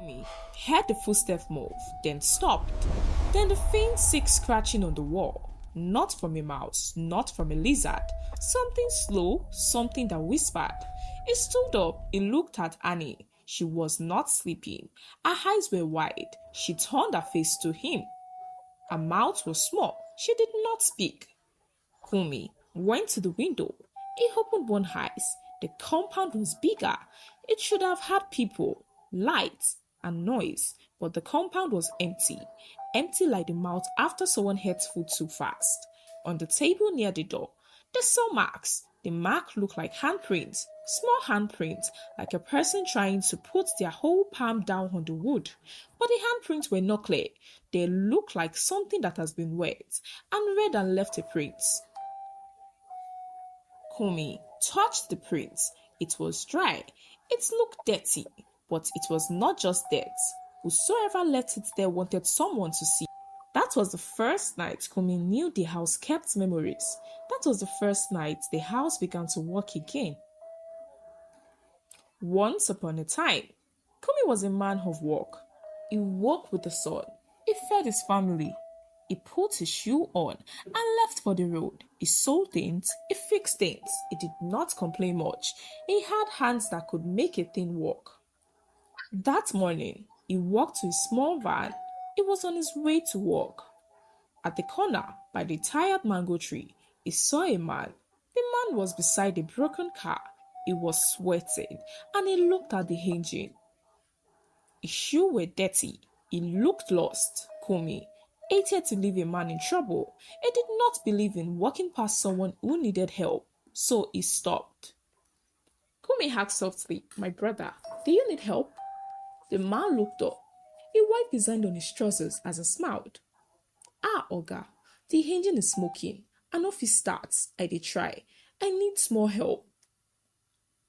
Me heard the footstep move, then stopped. Then the faint sick scratching on the wall. Not from a mouse, not from a lizard. Something slow, something that whispered. He stood up, he looked at Annie. She was not sleeping. Her eyes were wide. She turned her face to him. Her mouth was small. She did not speak. Kumi went to the window. He opened one eye. The compound was bigger. It should have had people, lights, and noise, but the compound was empty. Empty like the mouth after someone ate food too fast. On the table near the door, they saw marks. The mark looked like handprints, small handprints, like a person trying to put their whole palm down on the wood. But the handprints were not clear. They looked like something that has been wet and read and left a print. Kumi touched the print. It was dry. It looked dirty, but it was not just dirt. Whosoever left it there wanted someone to see. That was the first night Kumi knew the house kept memories. That was the first night the house began to work again. Once upon a time, Kumi was a man of work. He worked with the sun. He fed his family. He put his shoe on and left for the road. He sold things, he fixed things. He did not complain much. He had hands that could make a thing work. That morning, he walked to his small van. He was on his way to work. At the corner, by the tired mango tree, he saw a man. The man was beside a broken car. He was sweating and he looked at the engine. His shoes were dirty. He looked lost. Kumi hated to leave a man in trouble. He did not believe in walking past someone who needed help, so he stopped. Kumi asked softly, "My brother, do you need help?" The man looked up. He wiped his hand on his trousers as he smiled. "Ah, Oga, the engine is smoking. And if it starts, I did try. I need small help."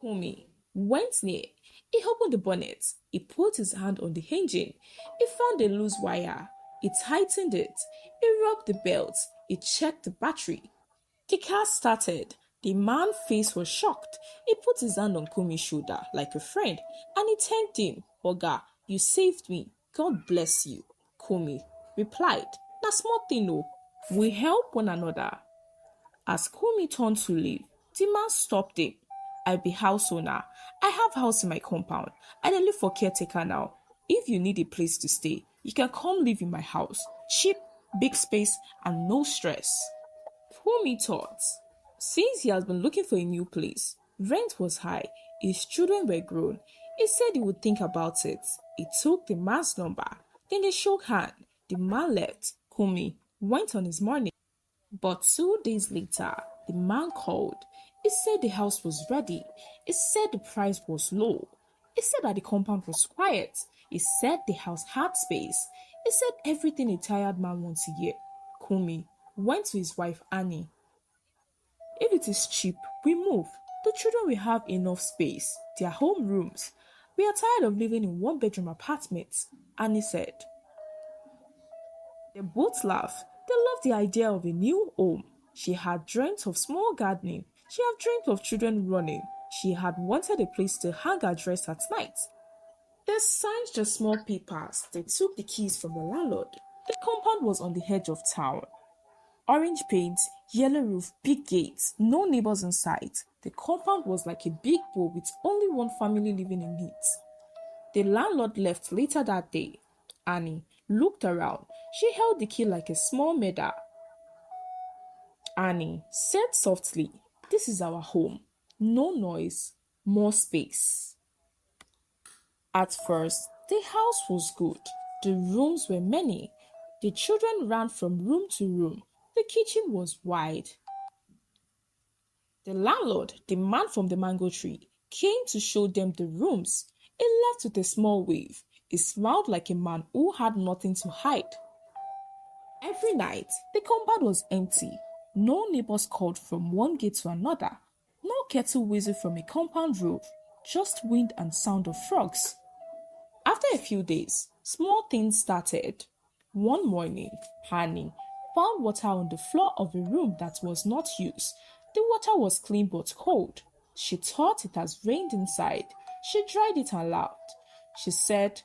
Kumi went near. He opened the bonnet. He put his hand on the engine. He found a loose wire. He tightened it. He rubbed the belt. He checked the battery. The car started. The man's face was shocked. He put his hand on Kumi's shoulder like a friend and he thanked him. "Oga, you saved me. God bless you." Kumi replied, "Na small thing o. We help one another." As Kumi turned to leave, the man stopped him. "I be house owner. I have house in my compound. I dey live for caretaker now. If you need a place to stay, you can come live in my house. Cheap, big space, and no stress." Kumi thought, since he has been looking for a new place, rent was high, his children were grown, he said he would think about it. He took the man's number, then they shook hands. The man left. Kumi went on his morning. But 2 days later, the man called. He said the house was ready. He said the price was low. He said that the compound was quiet. He said the house had space. He said everything a tired man wants to hear. Kumi went to his wife Annie. "If it is cheap, we move. The children will have enough space, their home rooms. We are tired of living in one-bedroom apartments," Annie said. They both laughed. They loved the idea of a new home. She had dreamt of small gardening. She had dreamt of children running. She had wanted a place to hang her dress at night. They signed the small papers. They took the keys from the landlord. The compound was on the edge of town. Orange paint, yellow roof, big gates, no neighbors in sight. The compound was like a big bowl with only one family living in it. The landlord left later that day. Annie looked around. She held the key like a small medal. Annie said softly, "This is our home. No noise, more space." At first, the house was good. The rooms were many. The children ran from room to room. The kitchen was wide. The landlord, the man from the mango tree, came to show them the rooms. He left with a small wave. He smiled like a man who had nothing to hide. Every night, the compound was empty. No neighbors called from one gate to another. No kettle whistled from a compound roof. Just wind and sound of frogs. After a few days, small things started. One morning, Annie found water on the floor of a room that was not used. The water was clean but cold. She thought it has rained inside. She dried it and laughed. She said,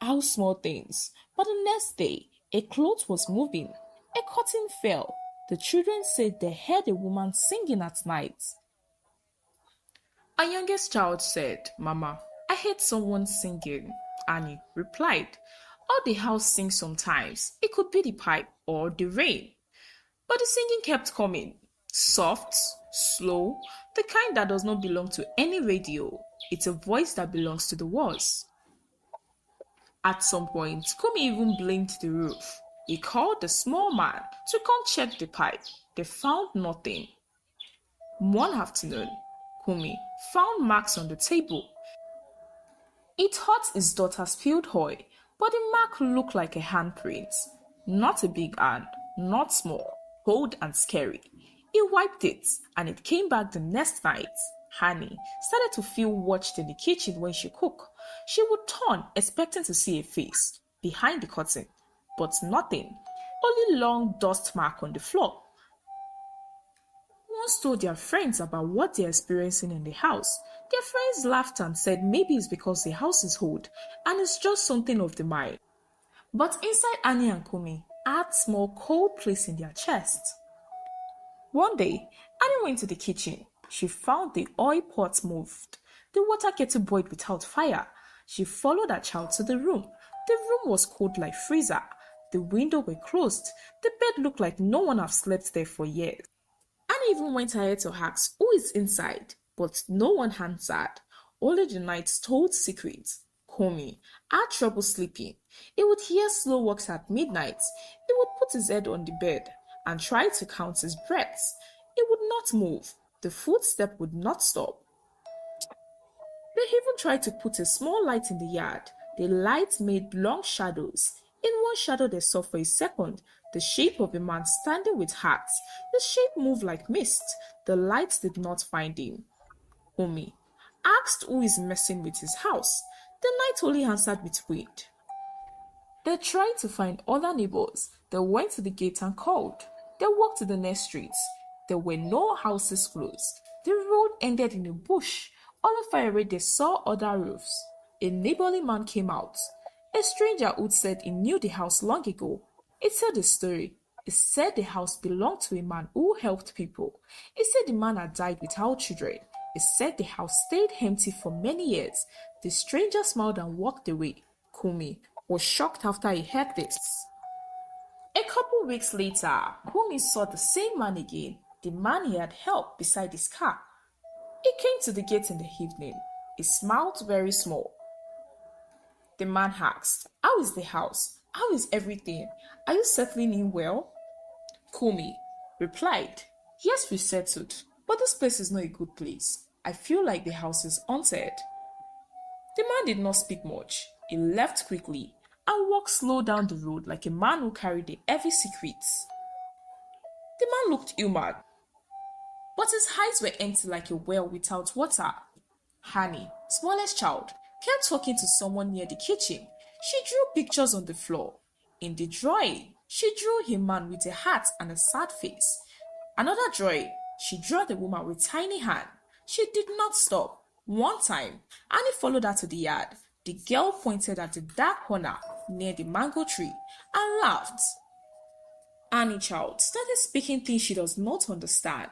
How small things. But the next day, a cloth was moving. A curtain fell. The children said they heard a woman singing at night. Our youngest child said, Mama, I heard someone singing. Annie replied, "All the house sings sometimes. It could be the pipe or the rain." But the singing kept coming. Soft, slow, the kind that does not belong to any radio. It's a voice that belongs to the walls. At some point, Kumi even blamed the roof. He called the small man to come check the pipe. They found nothing. One afternoon, Kumi found marks on the table. He thought his daughter spilled oil, but the mark looked like a handprint. Not a big hand, not small, bold and scary. He wiped it, and it came back the next night. Annie started to feel watched in the kitchen when she cooked. She would turn, expecting to see a face behind the curtain, but nothing, only long dust mark on the floor. Once told their friends about what they're experiencing in the house. Their friends laughed and said maybe it's because the house is old and it's just something of the mind. But inside Annie and Kumi had small cold place in their chest. One day, Annie went to the kitchen. She found the oil pot moved. The water kettle boiled without fire. She followed her child to the room. The room was cold like freezer. The windows were closed. The bed looked like no one had slept there for years. Annie even went ahead to ask who is inside, but no one answered. Only the night told secrets. Kumi had trouble sleeping. He would hear slow walks at midnight. He would put his head on the bed and try to count his breaths. He would not move. The footstep would not stop. They even tried to put a small light in the yard. The light made long shadows. In one shadow they saw for a second the shape of a man standing with hats. The shape moved like mist. The light did not find him. Kumi asked who is messing with his house. The night only answered with wind. They tried to find other neighbors. They went to the gate and called. They walked to the next streets. There were no houses close. The road ended in a bush. All far away they saw other roofs. A neighborly man came out. A stranger who said he knew the house long ago. He told the story. He said the house belonged to a man who helped people. He said the man had died without children. He said the house stayed empty for many years. The stranger smiled and walked away. Kumi was shocked after he heard this. A couple weeks later, Kumi saw the same man again, the man he had helped beside his car. He came to the gate in the evening. He smiled very small. The man asked, "How is the house? How is everything? Are you settling in well?" Kumi replied, "Yes, we settled, but this place is not a good place. I feel like the house is haunted." The man did not speak much. He left quickly and walked slow down the road like a man who carried a heavy secret. The man looked human, but his eyes were empty like a well without water. Annie, smallest child, kept talking to someone near the kitchen. She drew pictures on the floor. In the drawing, she drew a man with a hat and a sad face. Another drawing, she drew the woman with tiny hand. She did not stop. One time, Annie followed her to the yard. The girl pointed at the dark corner near the mango tree and laughed. Annie child started speaking things she does not understand.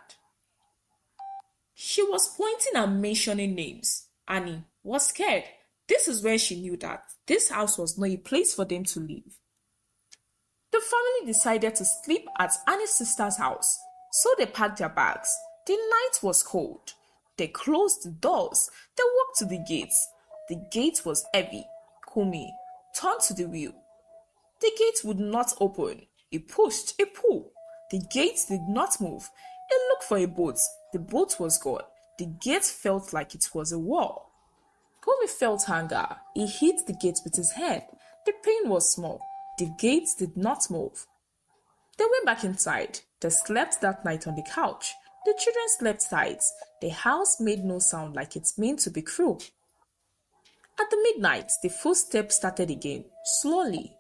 She was pointing and mentioning names. Annie was scared. This is where she knew that this house was not a place for them to live. The family decided to sleep at Annie's sister's house, so they packed their bags. The night was cold. They closed the doors. They walked to the gates. The gate was heavy. Kumi turned to the wheel. The gate would not open. He pushed, he pulled. The gate did not move. He looked for a boat. The boat was gone. The gate felt like it was a wall. Kumi felt hunger. He hit the gate with his head. The pain was small. The gate did not move. They went back inside. They slept that night on the couch. The children slept tight. The house made no sound like it meant to be cruel. At the midnight, the footsteps started again, slowly.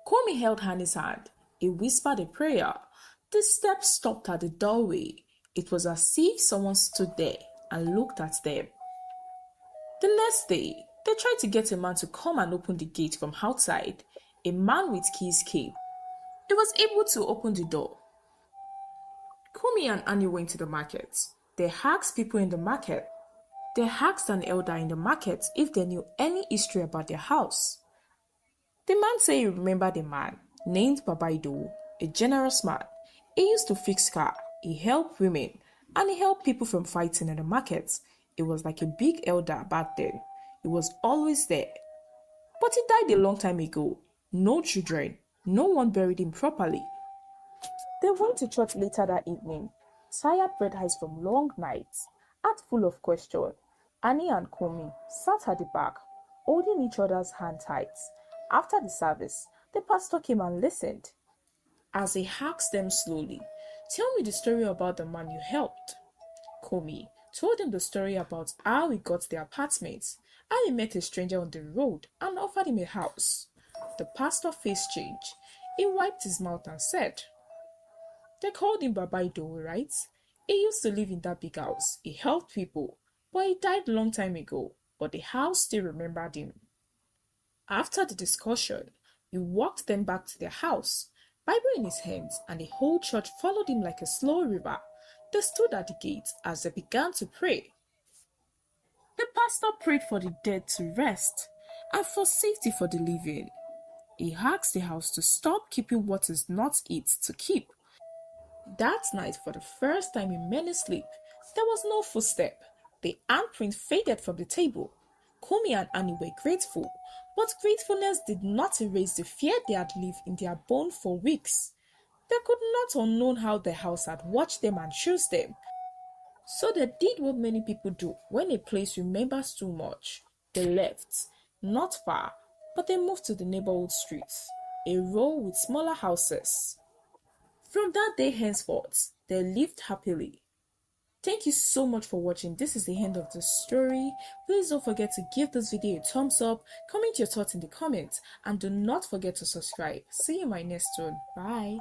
Kumi held Annie's hand. He whispered a prayer. The steps stopped at the doorway. It was as if someone stood there and looked at them. The next day, They tried to get a man to come and open the gate from outside. A man with keys came. He was able to open the door. Kumi and Annie went to the market. They asked people in the market. They asked an elder in the market if they knew any history about their house. The man said he remembered a man named Babaido, a generous man. He used to fix cars, he helped women, and he helped people from fighting in the market. He was like a big elder back then. He was always there. But he died a long time ago. No children. No one buried him properly. They went to church later that evening, tired red eyes from long nights, heart full of question. Annie and Kumi sat at the back, holding each other's hand tight. After the service, the pastor came and listened. As he asked them slowly, "Tell me the story about the man you helped." Kumi told him the story about how he got the apartment, how he met a stranger on the road and offered him a house. The pastor's face changed. He wiped his mouth and said, "They called him Babaido, right? He used to live in that big house. He helped people, but he died a long time ago, but the house still remembered him." After the discussion, he walked them back to their house, Bible in his hands, and the whole church followed him like a slow river. They stood at the gate as they began to pray. The pastor prayed for the dead to rest and for safety for the living. He asked the house to stop keeping what is not its to keep. That night, for the first time in many sleep, there was no footstep. The handprint faded from the table. Kumi and Annie were grateful, but gratefulness did not erase the fear they had lived in their bone for weeks. They could not unknown how the house had watched them and chose them. So they did what many people do when a place remembers too much. They left, not far, but they moved to the neighborhood streets, a row with smaller houses. From that day henceforth, they lived happily. Thank you so much for watching. This is the end of the story. Please don't forget to give this video a thumbs up, comment your thoughts in the comments, and do not forget to subscribe. See you in my next one. Bye.